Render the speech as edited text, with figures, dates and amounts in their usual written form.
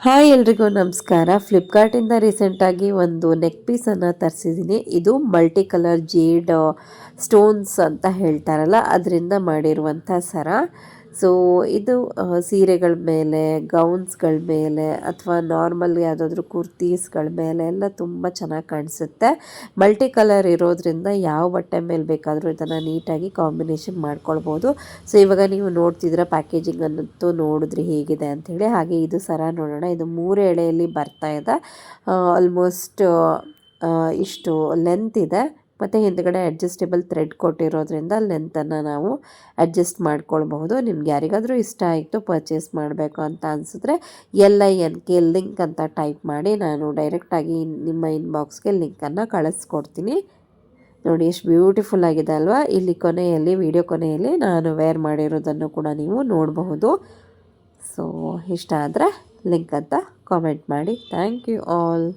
Hi ಎಲ್ರಿಗೂ ನಮಸ್ಕಾರ. ಫ್ಲಿಪ್ಕಾರ್ಟಿಂದ ರೀಸೆಂಟಾಗಿ ಒಂದು ನೆಕ್ ಪೀಸನ್ನು ತರಿಸಿದ್ದೀನಿ. ಇದು ಮಲ್ಟಿ ಕಲರ್ ಜೇಡ್ ಸ್ಟೋನ್ಸ್ ಅಂತ ಹೇಳ್ತಾರಲ್ಲ ಅದರಿಂದ ಮಾಡಿರುವಂಥ ಸರ. ಸೊ ಇದು ಸೀರೆಗಳ ಮೇಲೆ, ಗೌನ್ಸ್ಗಳ ಮೇಲೆ ಅಥವಾ ನಾರ್ಮಲ್ ಯಾವುದಾದ್ರೂ ಕುರ್ತೀಸ್ಗಳ ಮೇಲೆ ಎಲ್ಲ ತುಂಬ ಚೆನ್ನಾಗಿ ಕಾಣಿಸುತ್ತೆ. ಮಲ್ಟಿ ಕಲರ್ ಇರೋದ್ರಿಂದ ಯಾವ ಬಟ್ಟೆ ಮೇಲೆ ಬೇಕಾದರೂ ಇದನ್ನು ನೀಟಾಗಿ ಕಾಂಬಿನೇಷನ್ ಮಾಡ್ಕೊಳ್ಬೋದು. ಸೊ ಇವಾಗ ನೀವು ನೋಡ್ತಿದ್ರೆ ಪ್ಯಾಕೇಜಿಂಗ್ ಅನ್ನಂತೂ ನೋಡಿದ್ರಿ ಹೇಗಿದೆ ಅಂಥೇಳಿ. ಹಾಗೆ ಇದು ಸರ ನೋಡೋಣ. ಇದು 3 ಎಳೆಯಲ್ಲಿ ಬರ್ತಾ ಇದೆ. ಆಲ್ಮೋಸ್ಟ್ ಇಷ್ಟು ಲೆಂತ್ ಇದೆ ಮತ್ತು ಹಿಂದ್ಗಡೆ ಅಡ್ಜಸ್ಟೇಬಲ್ ಥ್ರೆಡ್ ಕೊಟ್ಟಿರೋದ್ರಿಂದ ಲೆಂತನ್ನು ನಾವು ಅಡ್ಜಸ್ಟ್ ಮಾಡ್ಕೊಳ್ಬಹುದು. ನಿಮ್ಗೆ ಯಾರಿಗಾದರೂ ಇಷ್ಟ ಆಯಿತು ಪರ್ಚೇಸ್ ಮಾಡಬೇಕು ಅಂತ ಅನಿಸಿದ್ರೆ LINK ಲಿಂಕ್ ಅಂತ ಟೈಪ್ ಮಾಡಿ ನಾನು ಡೈರೆಕ್ಟಾಗಿ ನಿಮ್ಮ ಇನ್ಬಾಕ್ಸ್ಗೆ ಲಿಂಕನ್ನು ಕಳಿಸ್ಕೊಡ್ತೀನಿ. ನೋಡಿ ಎಷ್ಟು ಬ್ಯೂಟಿಫುಲ್ ಆಗಿದೆ ಅಲ್ವಾ. ಇಲ್ಲಿ ಕೊನೆಯಲ್ಲಿ ವಿಡಿಯೋ ಕೊನೆಯಲ್ಲಿ ನಾನು ವೇರ್ ಮಾಡಿರೋದನ್ನು ಕೂಡ ನೀವು ನೋಡಬಹುದು. ಸೊ ಇಷ್ಟ ಆದರೆ ಲಿಂಕ್ ಅಂತ ಕಾಮೆಂಟ್ ಮಾಡಿ. Thank you all.